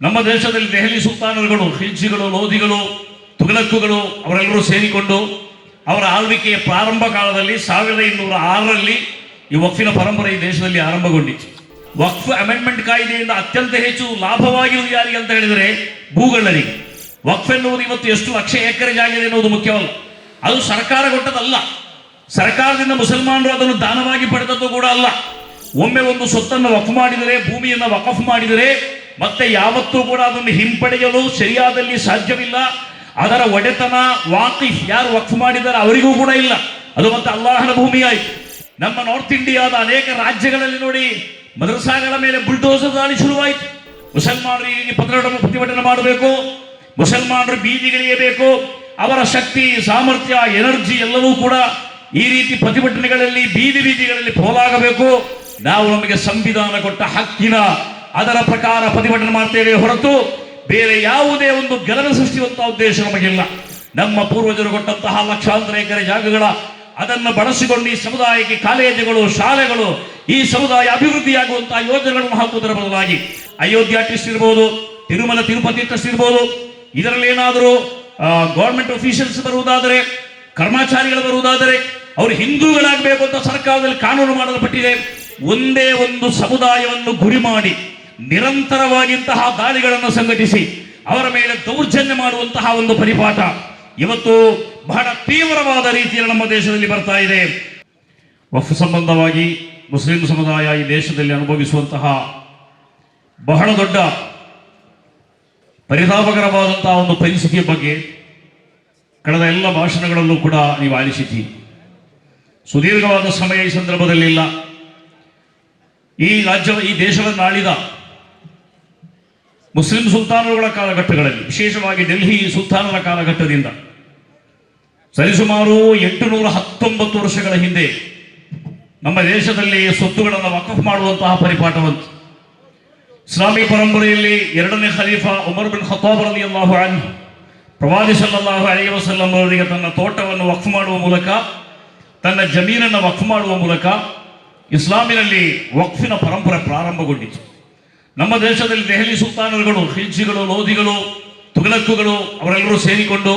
ನಮ್ಮ ದೇಶದಲ್ಲಿ ದೆಹಲಿ ಸುಲ್ತಾನರುಗಳು, ಖಿಲ್ಜಿಗಳು, ಲೋಧಿಗಳು, ತುಘಲಕ್ಕುಗಳು ಅವರೆಲ್ಲರೂ ಸೇರಿಕೊಂಡು ಅವರ ಆಳ್ವಿಕೆಯ ಪ್ರಾರಂಭ ಕಾಲದಲ್ಲಿ 1206ರಲ್ಲಿ ಈ ವಕ್ಫಿನ ಪರಂಪರೆ ಈ ದೇಶದಲ್ಲಿ ಆರಂಭಗೊಂಡಿತು. ವಕ್ಫ್ ಅಮೆಂಡ್ಮೆಂಟ್ ಕಾಯ್ದೆಯಿಂದ ಅತ್ಯಂತ ಹೆಚ್ಚು ಲಾಭವಾಗಿರುವುದು ಯಾರಿಗೆ ಅಂತ ಹೇಳಿದರೆ ಭೂಗಳ್ಳರಿಗೆ. ವಕ್ಫ್ ಎನ್ನುವುದು ಇವತ್ತು ಎಷ್ಟು ಲಕ್ಷ ಎಕರೆ ಜಾಗ ಇದೆ ಎನ್ನುವುದು ಮುಖ್ಯವಲ್ಲ, ಅದು ಸರ್ಕಾರ ಕೊಟ್ಟದಲ್ಲ, ಸರ್ಕಾರದಿಂದ ಮುಸಲ್ಮಾನರು ಅದನ್ನು ದಾನವಾಗಿ ಪಡೆದದ್ದು ಕೂಡ ಅಲ್ಲ. ಒಮ್ಮೆ ಒಂದು ಸ್ವತ್ತನ್ನು ವಕ್ಫ್ ಮಾಡಿದರೆ, ಭೂಮಿಯನ್ನು ವಕಫ್ ಮಾಡಿದರೆ ಮತ್ತೆ ಯಾವತ್ತೂ ಕೂಡ ಅದನ್ನು ಹಿಂಪಡೆಯಲು ಸರಿಯಾದಲ್ಲಿ ಸಾಧ್ಯವಿಲ್ಲ. ಅದರ ಒಡೆತನ ವಾಕಿಫ್ ಯಾರು ವಕ್ಫ್ ಮಾಡಿದ್ದಾರೆ ಅವರಿಗೂ ಕೂಡ ಇಲ್ಲ. ಅದು ಮತ್ತೆ ಅಲ್ಲಾಹನ ಭೂಮಿ ಆಯಿತು. ನಮ್ಮ ನಾರ್ತ್ ಇಂಡಿಯಾದ ಅನೇಕ ರಾಜ್ಯಗಳಲ್ಲಿ ನೋಡಿ ಮದರಸಾಗಳ ಮೇಲೆ ಬುಲ್ಡೋಸರ್ ದಾಳಿ ಶುರುವಾಯಿತು. ಮುಸಲ್ಮಾನರು ಈ ಪ್ರತಿಭಟನೆ ಮಾಡಬೇಕು, ಮುಸಲ್ಮಾನರು ಬೀದಿಗಿಳಿಯಬೇಕು, ಅವರ ಶಕ್ತಿ, ಸಾಮರ್ಥ್ಯ, ಎನರ್ಜಿ ಎಲ್ಲವೂ ಕೂಡ ಈ ರೀತಿ ಪ್ರತಿಭಟನೆಗಳಲ್ಲಿ ಬೀದಿಗಳಲ್ಲಿ ಪೋಲಾಗಬೇಕು. ನಾವು ನಮಗೆ ಸಂವಿಧಾನ ಕೊಟ್ಟ ಹಕ್ಕಿನ ಅದರ ಪ್ರಕಾರ ಪ್ರತಿಭಟನೆ ಮಾಡ್ತೇವೆ ಹೊರತು ಬೇರೆ ಯಾವುದೇ ಒಂದು ಗೆಲುವು ಸೃಷ್ಟಿಸುವಂತಹ ಉದ್ದೇಶ ನಮಗಿಲ್ಲ. ನಮ್ಮ ಪೂರ್ವಜರು ಕೊಟ್ಟಂತಹ ಲಕ್ಷಾಂತರ ಎಕರೆ ಜಾಗಗಳ ಅದನ್ನು ಬಳಸಿಕೊಂಡು ಈ ಸಮುದಾಯಕ್ಕೆ ಕಾಲೇಜುಗಳು, ಶಾಲೆಗಳು, ಈ ಸಮುದಾಯ ಅಭಿವೃದ್ಧಿಯಾಗುವಂತಹ ಯೋಜನೆಗಳನ್ನು ಹಾಕುವುದರ ಬದಲಾಗಿ ಅಯೋಧ್ಯ ಟ್ರಸ್ಟ್ ಇರ್ಬೋದು, ತಿರುಮಲ ತಿರುಪತಿ ಟ್ರಸ್ಟ್ ಇರ್ಬೋದು, ಇದರಲ್ಲಿ ಏನಾದರೂ ಗೌರ್ಮೆಂಟ್ ಅಫಿಷಿಯಲ್ಸ್ ಬರುವುದಾದರೆ, ಕರ್ಮಚಾರಿಗಳು ಬರುವುದಾದರೆ ಅವರು ಹಿಂದೂಗಳಾಗಬೇಕು ಅಂತ ಸರ್ಕಾರದಲ್ಲಿ ಕಾನೂನು ಮಾಡಲ್ಪಟ್ಟಿದೆ. ಒಂದೇ ಒಂದು ಸಮುದಾಯವನ್ನು ಗುರಿ ಮಾಡಿ ನಿರಂತರವಾಗಿಂತಹ ದಾಳಿಗಳನ್ನು ಸಂಘಟಿಸಿ ಅವರ ಮೇಲೆ ದೌರ್ಜನ್ಯ ಮಾಡುವಂತಹ ಒಂದು ಪರಿಪಾಠ ಇವತ್ತು ಬಹಳ ತೀವ್ರವಾದ ರೀತಿಯಲ್ಲಿ ನಮ್ಮ ದೇಶದಲ್ಲಿ ಬರ್ತಾ ಇದೆ. ವಕ್ಫ್ ಸಂಬಂಧವಾಗಿ ಮುಸ್ಲಿಂ ಸಮುದಾಯ ಈ ದೇಶದಲ್ಲಿ ಅನುಭವಿಸುವಂತಹ ಬಹಳ ದೊಡ್ಡ ಪರಿತಾಪಕರವಾದಂತಹ ಒಂದು ಪರಿಸ್ಥಿತಿಯ ಬಗ್ಗೆ ಕಳೆದ ಎಲ್ಲ ಭಾಷಣಗಳಲ್ಲೂ ಕೂಡ ನೀವು ಆಲಿಸಿದ್ದೀರಿ. ಸುದೀರ್ಘವಾದ ಸಮಯ ಈ ಸಂದರ್ಭದಲ್ಲಿಲ್ಲ. ಈ ದೇಶವನ್ನು ಆಳಿದ ಮುಸ್ಲಿಂ ಸುಲ್ತಾನರುಗಳ ಕಾಲಘಟ್ಟಗಳಲ್ಲಿ, ವಿಶೇಷವಾಗಿ ಡೆಲ್ಲಿ ಸುಲ್ತಾನರ ಕಾಲಘಟ್ಟದಿಂದ ಸರಿಸುಮಾರು 819 ವರ್ಷಗಳ ಹಿಂದೆ ನಮ್ಮ ದೇಶದಲ್ಲಿ ಸ್ವತ್ತುಗಳನ್ನು ವಕಫ್ ಮಾಡುವಂತಹ ಪರಿಪಾಠವಂತು. ಇಸ್ಲಾಮಿ ಪರಂಪರೆಯಲ್ಲಿ 2ನೇ ಖಲೀಫಾ ಉಮರ್ ಬಿನ್ ಖತ್ತಾಬ್ ರಲಿಯಲ್ಲಾಹು ಅನ್ಹು ಪ್ರವಾದಿ ಸಲ್ಲಲ್ಲಾಹು ಅಲೈಹಿ ವಸಲ್ಲಂ ಅವರಿಗೆ ತನ್ನ ತೋಟವನ್ನು ವಕ್ಫ್ ಮಾಡುವ ಮೂಲಕ, ತನ್ನ ಜಮೀನನ್ನು ವಕ್ಫ್ ಮಾಡುವ ಮೂಲಕ ಇಸ್ಲಾಮಿನಲ್ಲಿ ವಕ್ಫಿನ ಪರಂಪರೆ ಪ್ರಾರಂಭಗೊಂಡಿತು. ನಮ್ಮ ದೇಶದಲ್ಲಿ ದೆಹಲಿ ಸುಲ್ತಾನರುಗಳು, ಖಿಲ್ಜಿಗಳು, ಲೋಧಿಗಳು, ತುಘಲಕ್ಕುಗಳು ಅವರೆಲ್ಲರೂ ಸೇರಿಕೊಂಡು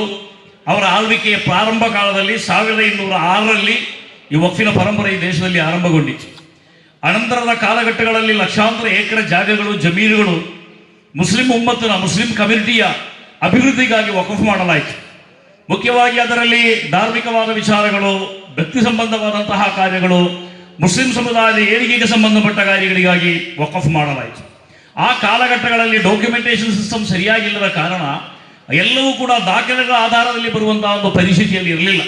ಅವರ ಆಳ್ವಿಕೆಯ ಪ್ರಾರಂಭ ಕಾಲದಲ್ಲಿ 1206ರಲ್ಲಿ ಈ ವಕ್ಫಿನ ಪರಂಪರೆ ಈ ದೇಶದಲ್ಲಿ ಆರಂಭಗೊಂಡಿತು. ಅನಂತರದ ಕಾಲಘಟ್ಟಗಳಲ್ಲಿ ಲಕ್ಷಾಂತರ ಎಕರೆ ಜಾಗಗಳು, ಜಮೀನುಗಳು ಮುಸ್ಲಿಂ ಉಮ್ಮತ್ತಿನ, ಮುಸ್ಲಿಂ ಕಮ್ಯುನಿಟಿಯ ಅಭಿವೃದ್ಧಿಗಾಗಿ ವಕಫ್ ಮಾಡಲಾಯಿತು. ಮುಖ್ಯವಾಗಿ ಅದರಲ್ಲಿ ಧಾರ್ಮಿಕವಾದ ವಿಚಾರಗಳು, ವ್ಯಕ್ತಿ ಸಂಬಂಧವಾದಂತಹ ಕಾರ್ಯಗಳು, ಮುಸ್ಲಿಂ ಸಮುದಾಯದ ಏಳಿಗೆಗೆ ಸಂಬಂಧಪಟ್ಟ ಕಾರ್ಯಗಳಿಗಾಗಿ ವಕಫ್ ಮಾಡಲಾಯಿತು. ಆ ಕಾಲಘಟ್ಟಗಳಲ್ಲಿ ಡಾಕ್ಯುಮೆಂಟೇಶನ್ ಸಿಸ್ಟಮ್ ಸರಿಯಾಗಿಲ್ಲದ ಕಾರಣ ಎಲ್ಲವೂ ಕೂಡ ದಾಖಲೆಗಳ ಆಧಾರದಲ್ಲಿ ಬರುವಂತಹ ಒಂದು ಪರಿಸ್ಥಿತಿಯಲ್ಲಿ ಇರಲಿಲ್ಲ.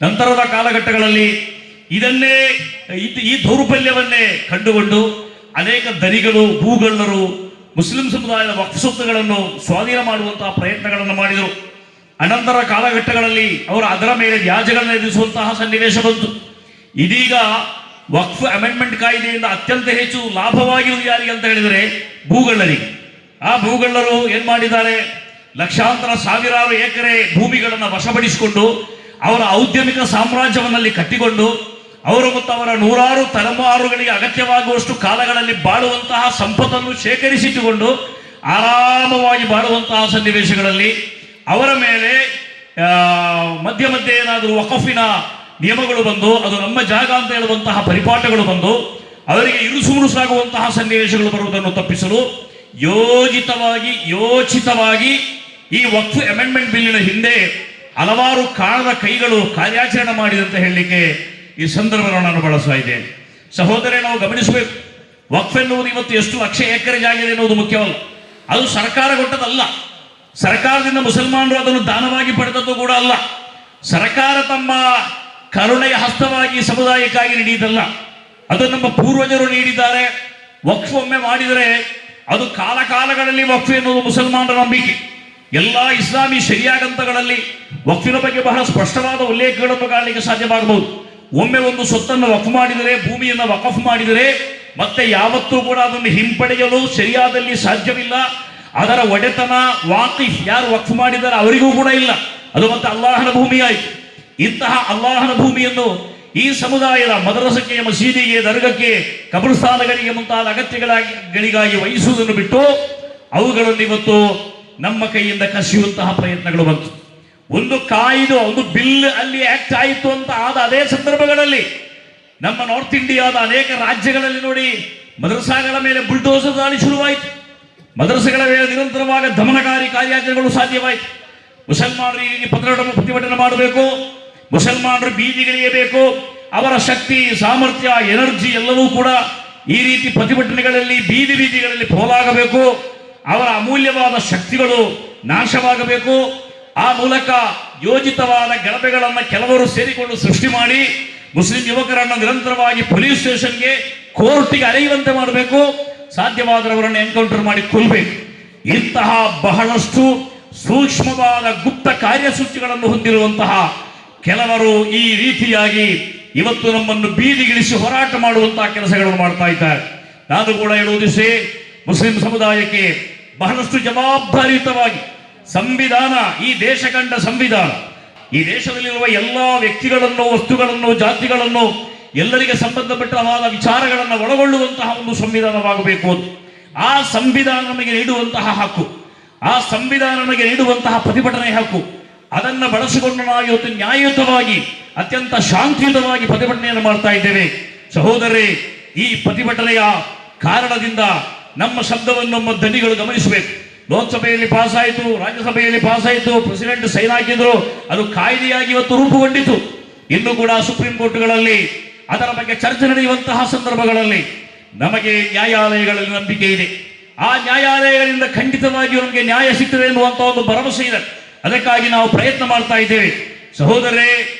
ನಂತರದ ಕಾಲಘಟ್ಟಗಳಲ್ಲಿ ಈ ದೌರ್ಬಲ್ಯವನ್ನೇ ಕಂಡುಕೊಂಡು ಅನೇಕ ಧನಿಗಳು, ಭೂಗಳ್ಳರು ಮುಸ್ಲಿಂ ಸಮುದಾಯದ ವಕ್ಫ್ ಸ್ವತ್ತುಗಳನ್ನು ಸ್ವಾಧೀನ ಮಾಡುವಂತಹ ಪ್ರಯತ್ನಗಳನ್ನು ಮಾಡಿದರು. ಅನಂತರ ಕಾಲಘಟ್ಟಗಳಲ್ಲಿ ಅವರು ಅದರ ಮೇಲೆ ವ್ಯಾಜ್ಯಗಳನ್ನು ಎದುರಿಸುವಂತಹ ಸನ್ನಿವೇಶ ಬಂತು. ಇದೀಗ ವಕ್ಫ್ ಅಮೆಂಡ್ಮೆಂಟ್ ಕಾಯ್ದೆಯಿಂದ ಅತ್ಯಂತ ಹೆಚ್ಚು ಲಾಭವಾಗಿರುವುದು ಯಾರಿಗೆ ಅಂತ ಹೇಳಿದರೆ ಭೂಗಳ್ಳರಿಗೆ. ಆ ಭೂಗಳ್ಳರು ಏನ್ ಮಾಡಿದ್ದಾರೆ, ಲಕ್ಷಾಂತರ ಸಾವಿರಾರು ಎಕರೆ ಭೂಮಿಗಳನ್ನು ವಶಪಡಿಸಿಕೊಂಡು ಅವರ ಔದ್ಯಮಿಕ ಸಾಮ್ರಾಜ್ಯವನ್ನಲ್ಲಿ ಕಟ್ಟಿಕೊಂಡು ಅವರು ಮತ್ತು ಅವರ ನೂರಾರು ತಲೆಮಾರುಗಳಿಗೆ ಅಗತ್ಯವಾಗುವಷ್ಟು ಕಾಲಗಳಲ್ಲಿ ಬಾಳುವಂತಹ ಸಂಪತ್ತನ್ನು ಶೇಖರಿಸಿಟ್ಟುಕೊಂಡು ಆರಾಮವಾಗಿ ಬಾಳುವಂತಹ ಸನ್ನಿವೇಶಗಳಲ್ಲಿ ಅವರ ಮೇಲೆ ಮಧ್ಯೆ ಏನಾದರೂ ವಕಫಿನ ನಿಯಮಗಳು ಬಂದು, ಅದು ನಮ್ಮ ಜಾಗ ಅಂತ ಹೇಳುವಂತಹ ಪರಿಪಾಠಗಳು ಬಂದು ಅವರಿಗೆ ಇರುಸುಮುರುಸಾಗುವಂತಹ ಸನ್ನಿವೇಶಗಳು ಬರುವುದನ್ನು ತಪ್ಪಿಸಲು ಯೋಚಿತವಾಗಿ ಈ ವಕ್ಫ್ ಅಮೆಂಡ್ಮೆಂಟ್ ಬಿಲ್ಲಿನ ಹಿಂದೆ ಹಲವಾರು ಕಾಣದ ಕೈಗಳು ಕಾರ್ಯಾಚರಣೆ ಮಾಡಿದಂತೆ ಹೇಳಲಿಕ್ಕೆ ಈ ಸಂದರ್ಭವನ್ನು ನಾನು ಬಳಸ್ತಾ ಇದ್ದೇನೆ. ಸಹೋದರೇ, ನಾವು ಗಮನಿಸಬೇಕು, ವಕ್ಫ್ ಎನ್ನುವುದು ಇವತ್ತು ಎಷ್ಟು ಲಕ್ಷ ಎಕರೆ ಜಾಗ ಇದೆ ಎನ್ನುವುದು ಮುಖ್ಯವಲ್ಲ, ಅದು ಸರ್ಕಾರ ಕೊಟ್ಟದಲ್ಲ, ಸರ್ಕಾರದಿಂದ ಮುಸಲ್ಮಾನರು ಅದನ್ನು ದಾನವಾಗಿ ಪಡೆದದ್ದು ಕೂಡ ಅಲ್ಲ, ಸರ್ಕಾರ ತಮ್ಮ ಕರುಣೆಯ ಹಸ್ತವಾಗಿ ಸಮುದಾಯಕ್ಕಾಗಿ ನೀಡಿದ್ದಲ್ಲ, ಅದು ನಮ್ಮ ಪೂರ್ವಜರು ನೀಡಿದ್ದಾರೆ. ವಕ್ಫ್ ಒಮ್ಮೆ ಮಾಡಿದರೆ ಅದು ಕಾಲಗಳಲ್ಲಿ ವಕ್ಫ್ ಎನ್ನುವುದು ಮುಸಲ್ಮಾನರ ನಂಬಿಕೆ. ಎಲ್ಲ ಇಸ್ಲಾಮಿ ಶರಿಯಾ ಗ್ರಂಥಗಳಲ್ಲಿ ವಕ್ಫಿನ ಬಗ್ಗೆ ಬಹಳ ಸ್ಪಷ್ಟವಾದ ಉಲ್ಲೇಖಗಳನ್ನು ಕಾಣಲಿಕ್ಕೆ ಸಾಧ್ಯವಾಗಬಹುದು. ಒಮ್ಮೆ ಒಂದು ಸ್ವತ್ತನ್ನು ವಕ್ಫ್ ಮಾಡಿದರೆ, ಭೂಮಿಯನ್ನು ವಕಫ್ ಮಾಡಿದರೆ ಮತ್ತೆ ಯಾವತ್ತೂ ಕೂಡ ಅದನ್ನು ಹಿಂಪಡೆಯಲು ಸರಿಯಾದಲ್ಲಿ ಸಾಧ್ಯವಿಲ್ಲ. ಅದರ ಒಡೆತನ ವಾಕಿಫ್ ಯಾರು ವಕ್ಫ್ ಮಾಡಿದ್ದಾರೆ ಅವರಿಗೂ ಕೂಡ ಇಲ್ಲ. ಅದು ಮತ್ತೆ ಅಲ್ಲಾಹನ ಭೂಮಿ ಆಯಿತು. ಇಂತಹ ಅಲ್ಲಾಹನ ಭೂಮಿಯನ್ನು ಈ ಸಮುದಾಯದ ಮದರಸಕ್ಕೆ, ಮಸೀದಿಗೆ, ದರ್ಗಕ್ಕೆ, ಕಬ್ರಸ್ಥಾನಗಳಿಗೆ ಮುಂತಾದ ಅಗತ್ಯಗಳಿಗಾಗಿ ವಹಿಸುವುದನ್ನು ಬಿಟ್ಟು ಅವುಗಳನ್ನು ಇವತ್ತು ನಮ್ಮ ಕೈಯಿಂದ ಕಸಿಯುವಂತಹ ಪ್ರಯತ್ನಗಳು ಬಂತು. ಒಂದು ಕಾಯ್ದು ಒಂದು ಬಿಲ್ ಅಲ್ಲಿ ಆಕ್ಟ್ ಆಯಿತು ಅಂತ ಆದ ಅದೇ ಸಂದರ್ಭಗಳಲ್ಲಿ ನಮ್ಮ ನಾರ್ತ್ ಇಂಡಿಯಾದ ಅನೇಕ ರಾಜ್ಯಗಳಲ್ಲಿ ನೋಡಿ ಮದರಸಾಗಳ ಮೇಲೆ ಬುಲ್ಡೋಸರ್ ದಾಳಿ ಶುರುವಾಯಿತು. ಮದರಸೆಗಳ ಮೇಲೆ ನಿರಂತರವಾಗಿ ದಮನಕಾರಿ ಕಾರ್ಯಾಚರಣೆಗಳು ಸಾಧ್ಯವಾಯಿತು. ಮುಸಲ್ಮಾನರು ಈ ಪ್ರತಿಭಟನೆ ಮಾಡಬೇಕು, ಮುಸಲ್ಮಾನರು ಬೀದಿಗಿಳಿಯಬೇಕು, ಅವರ ಶಕ್ತಿ ಸಾಮರ್ಥ್ಯ ಎನರ್ಜಿ ಎಲ್ಲವೂ ಕೂಡ ಈ ರೀತಿ ಪ್ರತಿಭಟನೆಗಳಲ್ಲಿ ಬೀದಿಗಳಲ್ಲಿ ಪೋಲಾಗಬೇಕು, ಅವರ ಅಮೂಲ್ಯವಾದ ಶಕ್ತಿಗಳು ನಾಶವಾಗಬೇಕು. ಆ ಮೂಲಕ ಯೋಜಿತವಾದ ಗಲಭೆಗಳನ್ನು ಕೆಲವರು ಸೇರಿಕೊಂಡು ಸೃಷ್ಟಿ ಮಾಡಿ ಮುಸ್ಲಿಂ ಯುವಕರನ್ನು ನಿರಂತರವಾಗಿ ಪೊಲೀಸ್ ಸ್ಟೇಷನ್ಗೆ ಕೋರ್ಟಿಗೆ ಅಲೆಯುವಂತೆ ಮಾಡಬೇಕು, ಸಾಧ್ಯವಾದವರನ್ನು ಎನ್ಕೌಂಟರ್ ಮಾಡಿ ಕೊಲ್ಲಬೇಕು. ಇಂತಹ ಬಹಳಷ್ಟು ಸೂಕ್ಷ್ಮವಾದ ಗುಪ್ತ ಕಾರ್ಯಸೂಚಿಗಳನ್ನು ಹೊಂದಿರುವಂತಹ ಕೆಲವರು ಈ ರೀತಿಯಾಗಿ ಇವತ್ತು ನಮ್ಮನ್ನು ಬೀದಿಗಿಳಿಸಿ ಹೋರಾಟ ಮಾಡುವಂತಹ ಕೆಲಸಗಳನ್ನು ಮಾಡ್ತಾ ಇದ್ದಾರೆ. ನಾನು ಕೂಡ ಹೇಳುವುದಿಷ್ಟೇ, ಮುಸ್ಲಿಂ ಸಮುದಾಯಕ್ಕೆ ಬಹಳಷ್ಟು ಜವಾಬ್ದಾರಿಯುತವಾಗಿ ಸಂವಿಧಾನ, ಈ ದೇಶ ಕಂಡ ಸಂವಿಧಾನ, ಈ ದೇಶದಲ್ಲಿರುವ ಎಲ್ಲ ವ್ಯಕ್ತಿಗಳನ್ನು, ವಸ್ತುಗಳನ್ನು, ಜಾತಿಗಳನ್ನು, ಎಲ್ಲರಿಗೆ ಸಂಬಂಧಪಟ್ಟವಾದ ವಿಚಾರಗಳನ್ನು ಒಳಗೊಳ್ಳುವಂತಹ ಒಂದು ಸಂವಿಧಾನವಾಗಬೇಕು. ಆ ಸಂವಿಧಾನ ನಮಗೆ ನೀಡುವಂತಹ ಹಕ್ಕು, ಆ ಸಂವಿಧಾನ ನಮಗೆ ನೀಡುವಂತಹ ಪ್ರತಿಭಟನೆ ಹಕ್ಕು, ಅದನ್ನು ಬಳಸಿಕೊಂಡು ನಾವು ಇವತ್ತು ನ್ಯಾಯಯುತವಾಗಿ ಅತ್ಯಂತ ಶಾಂತಿಯುತವಾಗಿ ಪ್ರತಿಭಟನೆಯನ್ನು ಮಾಡ್ತಾ ಇದ್ದೇವೆ. ಸಹೋದರರೇ, ಈ ಪ್ರತಿಭಟನೆಯ ಕಾರಣದಿಂದ ನಮ್ಮ ಶಬ್ದವನ್ನು ನಮ್ಮ ಧ್ವನಿಗಳು ಗಮನಿಸಬೇಕು. ಲೋಕಸಭೆಯಲ್ಲಿ ಪಾಸ್ ಆಯಿತು, ರಾಜ್ಯಸಭೆಯಲ್ಲಿ ಪಾಸ್ ಆಯಿತು, ಪ್ರೆಸಿಡೆಂಟ್ ಸೈನ್ ಹಾಕಿದ್ರು, ಅದು ಕಾಯ್ದೆಯಾಗಿ ಇವತ್ತು ರೂಪುಗೊಂಡಿತು. ಇನ್ನು ಕೂಡ ಸುಪ್ರೀಂ ಕೋರ್ಟ್ಗಳಲ್ಲಿ ಅದರ ಬಗ್ಗೆ ಚರ್ಚೆ ನಡೆಯುವಂತಹ ಸಂದರ್ಭಗಳಲ್ಲಿ ನಮಗೆ ನ್ಯಾಯಾಲಯಗಳಲ್ಲಿ ನಂಬಿಕೆ ಇದೆ. ಆ ನ್ಯಾಯಾಲಯಗಳಿಂದ ಖಂಡಿತವಾಗಿಯೂ ನಮಗೆ ನ್ಯಾಯ ಸಿಗ್ತದೆ ಎನ್ನುವಂತಹ ಒಂದು ಭರವಸೆ ಇದೆ. ಅದಕ್ಕಾಗಿ ನಾವು ಪ್ರಯತ್ನ ಮಾಡ್ತಾ ಇದ್ದೇವೆ. ಸಹೋದರರೇ,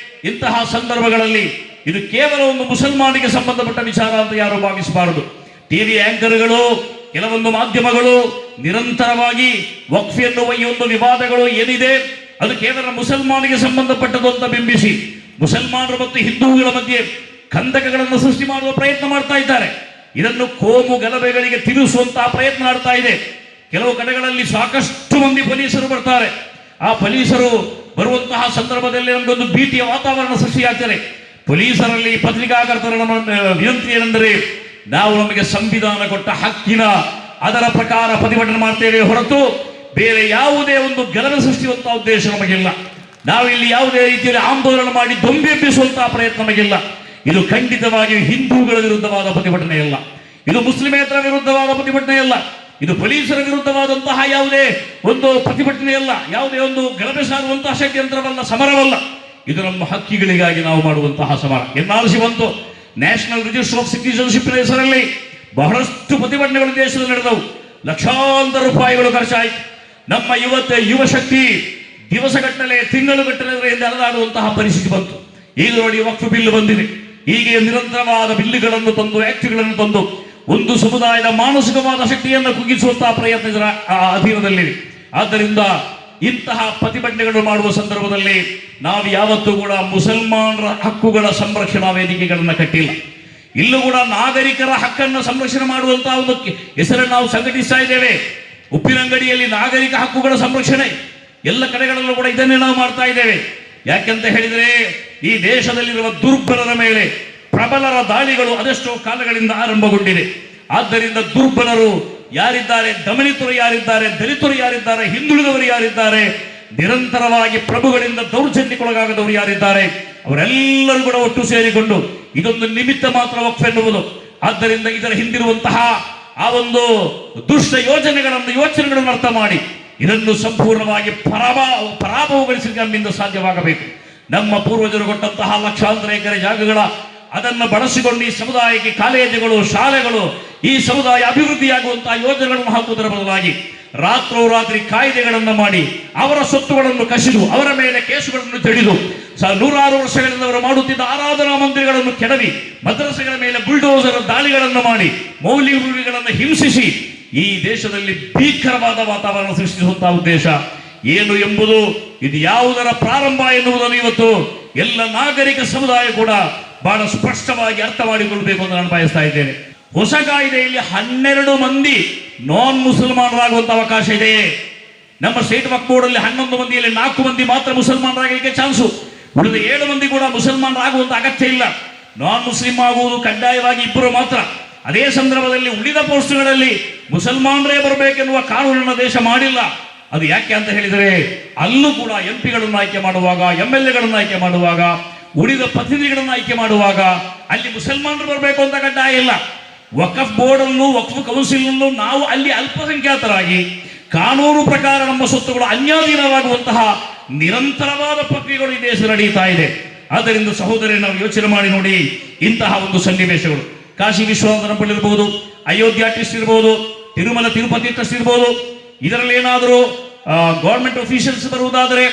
ಇಂತಹ ಸಂದರ್ಭಗಳಲ್ಲಿ ಇದು ಕೇವಲ ಒಂದು ಮುಸಲ್ಮಾನಿಗೆ ಸಂಬಂಧಪಟ್ಟ ವಿಚಾರ ಅಂತ ಯಾರು ಭಾವಿಸಬಾರದು. ಟಿವಿ ಆಂಕರ್ಗಳು, ಕೆಲವೊಂದು ಮಾಧ್ಯಮಗಳು ನಿರಂತರವಾಗಿ ವಕ್ಫ್ ಎನ್ನುವ ಈ ಒಂದು ವಿವಾದಗಳು ಏನಿದೆ ಅದು ಕೇವಲ ಮುಸಲ್ಮಾನಿಗೆ ಸಂಬಂಧಪಟ್ಟದ್ದು ಅಂತ ಬಿಂಬಿಸಿ ಮುಸಲ್ಮಾನರು ಮತ್ತು ಹಿಂದೂಗಳ ಮಧ್ಯೆ ಕಂದಕಗಳನ್ನು ಸೃಷ್ಟಿ ಮಾಡುವ ಪ್ರಯತ್ನ ಮಾಡ್ತಾ ಇದ್ದಾರೆ. ಇದನ್ನು ಕೋಮು ಗಲಭೆಗಳಿಗೆ ತಿರುಗಿಸುವಂತಹ ಪ್ರಯತ್ನ ಮಾಡ್ತಾ ಇದೆ. ಕೆಲವು ಕಡೆಗಳಲ್ಲಿ ಸಾಕಷ್ಟು ಮಂದಿ ಪೊಲೀಸರು ಬರ್ತಾರೆ. ಆ ಪೊಲೀಸರು ಬರುವಂತಹ ಸಂದರ್ಭದಲ್ಲಿ ನಮಗೊಂದು ಭೀತಿಯ ವಾತಾವರಣ ಸೃಷ್ಟಿಯಾಗ್ತದೆ. ಪೊಲೀಸರಲ್ಲಿ ಪತ್ರಿಕಾಕರ್ತರ ವಿನಂತಿ ಏನೆಂದರೆ, ನಾವು ನಮಗೆ ಸಂವಿಧಾನ ಕೊಟ್ಟ ಹಕ್ಕಿನ ಅದರ ಪ್ರಕಾರ ಪ್ರತಿಭಟನೆ ಮಾಡ್ತೇವೆ ಹೊರತು ಬೇರೆ ಯಾವುದೇ ಒಂದು ಗಲಭೆ ಸೃಷ್ಟಿಸುವಂತಹ ಉದ್ದೇಶ ನಮಗಿಲ್ಲ. ನಾವಿಲ್ಲಿ ಯಾವುದೇ ರೀತಿಯಲ್ಲಿ ಆಂದೋಲನ ಮಾಡಿ ದೊಂಬಿ ಎಬ್ಬಿಸುವಂತಹ ಪ್ರಯತ್ನ ನಮಗಿಲ್ಲ. ಇದು ಖಂಡಿತವಾಗಿಯೂ ಹಿಂದೂಗಳ ವಿರುದ್ಧವಾದ ಪ್ರತಿಭಟನೆ ಅಲ್ಲ, ಇದು ಮುಸ್ಲಿಮೇತರ ವಿರುದ್ಧವಾದ ಪ್ರತಿಭಟನೆ ಅಲ್ಲ, ಇದು ಪೊಲೀಸರ ವಿರುದ್ಧವಾದಂತಹ ಯಾವುದೇ ಒಂದು ಪ್ರತಿಭಟನೆ ಅಲ್ಲ, ಯಾವುದೇ ಒಂದು ಗಲಭೆ ಸಾರುವಂತಹ ಷಡ್ಯಂತ್ರವಲ್ಲ, ಸಮರವಲ್ಲ. ಇದು ನಮ್ಮ ಹಕ್ಕಿಗಳಿಗಾಗಿ ನಾವು ಮಾಡುವಂತಹ ಸಮರ. ಎನ್ಆರ್ಸಿ ಬಂತು, ನ್ಯಾಷನಲ್ ರಿಜಿಸ್ಟರ್ ಆಫ್ ಸಿಟಿಜನ್ಶಿಪ್ ಹೆಸರಲ್ಲಿ ಬಹಳಷ್ಟು ಪ್ರತಿಭಟನೆಗಳು ದೇಶದಲ್ಲಿ ನಡೆದವು. ಲಕ್ಷಾಂತರ ರೂಪಾಯಿಗಳು ಖರ್ಚಾಯಿತು. ನಮ್ಮ ಯುವ ಶಕ್ತಿ ದಿವಸಗಟ್ಟಲೆ, ತಿಂಗಳುಗಟ್ಟಲೆ ಅದರಿಂದ ಅಲೆದಾಡುವಂತಹ ಪರಿಸ್ಥಿತಿ ಬಂತು. ಈಗ ನೋಡಿ, ವಕ್ಫ್ ಬಿಲ್ ಬಂದಿದೆ. ಹೀಗೆ ನಿರಂತರವಾದ ಬಿಲ್ಲುಗಳನ್ನು ತಂದು, ಆಕ್ಟ್ಗಳನ್ನು ತಂದು ಒಂದು ಸಮುದಾಯದ ಮಾನಸಿಕವಾದ ಶಕ್ತಿಯನ್ನು ಕುಗ್ಗಿಸುವಂತಹ ಪ್ರಯತ್ನ ಇದರ ಅಧೀನದಲ್ಲಿದೆ. ಆದ್ದರಿಂದ ಇಂತಹ ಪ್ರತಿಭಟನೆಗಳು ಮಾಡುವ ಸಂದರ್ಭದಲ್ಲಿ ನಾವು ಯಾವತ್ತೂ ಕೂಡ ಮುಸಲ್ಮಾನರ ಹಕ್ಕುಗಳ ಸಂರಕ್ಷಣಾ ವೇದಿಕೆಗಳನ್ನು ಕಟ್ಟಿಲ್ಲ. ಇಲ್ಲೂ ಕೂಡ ನಾಗರಿಕರ ಹಕ್ಕನ್ನು ಸಂರಕ್ಷಣೆ ಮಾಡುವಂತಹ ಒಂದು ಹೆಸರನ್ನು ನಾವು ಸಂಘಟಿಸ್ತಾ ಇದ್ದೇವೆ. ಉಪ್ಪಿನಂಗಡಿಯಲ್ಲಿ ನಾಗರಿಕ ಹಕ್ಕುಗಳ ಸಂರಕ್ಷಣೆ, ಎಲ್ಲ ಕಡೆಗಳಲ್ಲೂ ಕೂಡ ಇದನ್ನೇ ನಾವು ಮಾಡ್ತಾ ಇದ್ದೇವೆ. ಯಾಕೆಂತ ಹೇಳಿದರೆ, ಈ ದೇಶದಲ್ಲಿರುವ ದುರ್ಬಲರ ಮೇಲೆ ಪ್ರಬಲರ ದಾಳಿಗಳು ಅದೆಷ್ಟೋ ಕಾಲಗಳಿಂದ ಆರಂಭಗೊಂಡಿದೆ. ಆದ್ದರಿಂದ ದುರ್ಬಲರು ಯಾರಿದ್ದಾರೆ, ದಮನಿತರು ಯಾರಿದ್ದಾರೆ, ದಲಿತರು ಯಾರಿದ್ದಾರೆ, ಹಿಂದುಳಿದವರು ಯಾರಿದ್ದಾರೆ, ನಿರಂತರವಾಗಿ ಪ್ರಭುಗಳಿಂದ ದೌರ್ಜನ್ಯಕ್ಕೊಳಗಾಗದವರು ಯಾರಿದ್ದಾರೆ, ಅವರೆಲ್ಲರೂ ಕೂಡ ಒಟ್ಟು ಸೇರಿಕೊಂಡು ಇದೊಂದು ನಿಮಿತ್ತ ಮಾತ್ರ ವಕ್ಫ್ ಎನ್ನುವುದು. ಆದ್ದರಿಂದ ಇದರ ಹಿಂದಿರುವಂತಹ ಆ ಒಂದು ದುಷ್ಟ ಯೋಚನೆಗಳನ್ನು ಅರ್ಥ ಮಾಡಿ ಇದನ್ನು ಸಂಪೂರ್ಣವಾಗಿ ಪರಾಭವಗೊಳಿಸಲಿಕ್ಕೆ ನಮ್ಮಿಂದ ಸಾಧ್ಯವಾಗಬೇಕು. ನಮ್ಮ ಪೂರ್ವಜರು ಕೊಟ್ಟಂತಹ ಲಕ್ಷಾಂತರ ಎಕರೆ ಜಾಗಗಳ ಅದನ್ನು ಬಳಸಿಕೊಂಡು ಈ ಸಮುದಾಯಕ್ಕೆ ಕಾಲೇಜುಗಳು, ಶಾಲೆಗಳು, ಈ ಸಮುದಾಯ ಅಭಿವೃದ್ಧಿಯಾಗುವಂತಹ ಯೋಜನೆಗಳನ್ನು ಹಾಕುವುದರ ಬದಲಾಗಿ ರಾತ್ರೋರಾತ್ರಿ ಕಾಯ್ದೆಗಳನ್ನು ಮಾಡಿ ಅವರ ಸ್ವತ್ತುಗಳನ್ನು ಕಸಿದು ಅವರ ಮೇಲೆ ಕೇಸುಗಳನ್ನು ಜಡಿದು ನೂರಾರು ವರ್ಷಗಳಿಂದ ಅವರು ಮಾಡುತ್ತಿದ್ದ ಆರಾಧನಾ ಮಂದಿರಗಳನ್ನು ಕೆಡವಿ ಮದ್ರಸೆಗಳ ಮೇಲೆ ಬುಲ್ಡೋಸರ್ ದಾಳಿಗಳನ್ನು ಮಾಡಿ ಮೌಲ್ಯಗಳನ್ನು ಹಿಂಸಿಸಿ ಈ ದೇಶದಲ್ಲಿ ಭೀಕರವಾದ ವಾತಾವರಣ ಸೃಷ್ಟಿಸುವಂತಹ ಉದ್ದೇಶ ಏನು ಎಂಬುದು, ಇದು ಯಾವುದರ ಪ್ರಾರಂಭ ಎನ್ನುವುದನ್ನು ಇವತ್ತು ಎಲ್ಲ ನಾಗರಿಕ ಸಮುದಾಯ ಕೂಡ ಬಹಳ ಸ್ಪಷ್ಟವಾಗಿ ಅರ್ಥ ಮಾಡಿಕೊಳ್ಬೇಕು ಅಂತ ನಾನು ಬಯಸ್ತಾ ಇದ್ದೇನೆ. ಹೊಸ ಕಾಯ್ದೆಯಲ್ಲಿ 12 ಮಂದಿ ನಾನ್ ಮುಸಲ್ಮಾನರಾಗುವಂತ ಅವಕಾಶ ಇದೆಯೇ? ನಮ್ಮ ಸ್ಟೇಟ್ ವಕ್ಫ್ ಬೋರ್ಡ್ 11 ಮಂದಿಯಲ್ಲಿ 4 ಮಂದಿ ಮಾತ್ರ ಮುಸಲ್ಮಾನರಾಗಲಿಕ್ಕೆ ಚಾನ್ಸು. ಉಳಿದ 7 ಮಂದಿ ಕೂಡ ಮುಸಲ್ಮಾನರಾಗುವಂತ ಅಗತ್ಯ ಇಲ್ಲ. ನಾನ್ ಮುಸ್ಲಿಂ ಆಗುವುದು ಕಡ್ಡಾಯವಾಗಿ 2 ಮಾತ್ರ. ಅದೇ ಸಂದರ್ಭದಲ್ಲಿ ಉಳಿದ ಪೋಸ್ಟ್ಗಳಲ್ಲಿ ಮುಸಲ್ಮಾನರೇ ಬರಬೇಕೆನ್ನುವ ಕಾನೂನನ್ನು ದೇಶ ಮಾಡಿಲ್ಲ. ಅದು ಯಾಕೆ ಅಂತ ಹೇಳಿದರೆ ಅಲ್ಲೂ ಕೂಡ MP ಗಳನ್ನು ಆಯ್ಕೆ ಮಾಡುವಾಗ, MLAಗಳನ್ನು ಆಯ್ಕೆ ಮಾಡುವಾಗ, ಉಳಿದ ಪ್ರತಿನಿಧಿಗಳನ್ನು ಆಯ್ಕೆ ಮಾಡುವಾಗ ಅಲ್ಲಿ ಮುಸಲ್ಮಾನರು ಬರಬೇಕು ಅಂತ ಕಡ್ಡಾಯ ಇಲ್ಲ. ವಕಫ್ ಬೋರ್ಡ್ ಅನ್ನು, ವಕ್ಫ್ ಕೌನ್ಸಿಲ್ ಅನ್ನು ನಾವು ಅಲ್ಲಿ ಅಲ್ಪಸಂಖ್ಯಾತರಾಗಿ ಕಾನೂನು ಪ್ರಕಾರ ನಮ್ಮ ಸ್ವತ್ತುಗಳು ಅನ್ಯಾಧೀನವಾಗುವಂತಹ ನಿರಂತರವಾದ ಪ್ರಕ್ರಿಯೆಗಳು ಈ ದೇಶ ನಡೀತಾ ಇದೆ. ಆದ್ದರಿಂದ ಸಹೋದರಿ, ನಾವು ಯೋಚನೆ ಮಾಡಿ ನೋಡಿ, ಇಂತಹ ಒಂದು ಸನ್ನಿವೇಶಗಳು ಕಾಶಿ ವಿಶ್ವನಾಥ ಟೆಂಪಲ್ ಇರ್ಬೋದು, ಅಯೋಧ್ಯ ಟ್ರಸ್ಟ್ ಇರ್ಬೋದು, ತಿರುಮಲ ತಿರುಪತಿ ಟ್ರಸ್ಟ್ ಇರ್ಬೋದು, ಇದರಲ್ಲಿ ಏನಾದರೂ ಗೌರ್ಮೆಂಟ್ ಅಫಿಷಿಯಲ್ಸ್ ಬರುವುದಾದರೆ,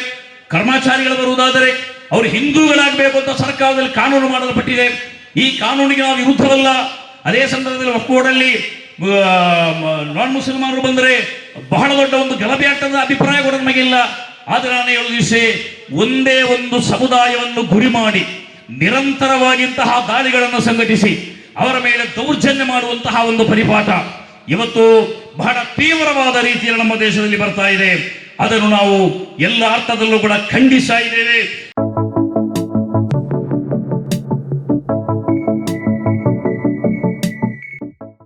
ಕರ್ಮಚಾರಿಗಳು ಬರುವುದಾದರೆ ಅವರು ಹಿಂದೂಗಳಾಗಬೇಕು ಅಂತ ಸರ್ಕಾರದಲ್ಲಿ ಕಾನೂನು ಮಾಡಲ್ಪಟ್ಟಿದೆ. ಈ ಕಾನೂನಿಗೆ ನಾವು ವಿರುದ್ಧವಲ್ಲ. ಅದೇ ಸಂದರ್ಭದಲ್ಲಿ ವಕ್ಫ್ ಬೋರ್ಡಲ್ಲಿ ನಾನ್ ಮುಸಲ್ಮಾನರು ಬಂದರೆ ಬಹಳ ದೊಡ್ಡ ಒಂದು ಗಲಭೆ ಆಗ್ತದ ಅಭಿಪ್ರಾಯ ಕೂಡ ನಮಗಿಲ್ಲ. ಆದರೆ ನಾನು ಹೇಳುವ ದಿವಸ ಒಂದೇ ಒಂದು ಸಮುದಾಯವನ್ನು ಗುರಿ ಮಾಡಿ ನಿರಂತರವಾಗಿಂತಹ ದಾಳಿಗಳನ್ನು ಸಂಘಟಿಸಿ ಅವರ ಮೇಲೆ ದೌರ್ಜನ್ಯ ಮಾಡುವಂತಹ ಒಂದು ಪರಿಪಾಠ ಇವತ್ತು ಬಹಳ ತೀವ್ರವಾದ ರೀತಿಯಲ್ಲಿ ನಮ್ಮ ದೇಶದಲ್ಲಿ ಬರ್ತಾ ಇದೆ. ಅದನ್ನು ನಾವು ಎಲ್ಲ ಅರ್ಥದಲ್ಲೂ ಕೂಡ ಖಂಡಿಸ್ತಾ ಇದ್ದೇವೆ.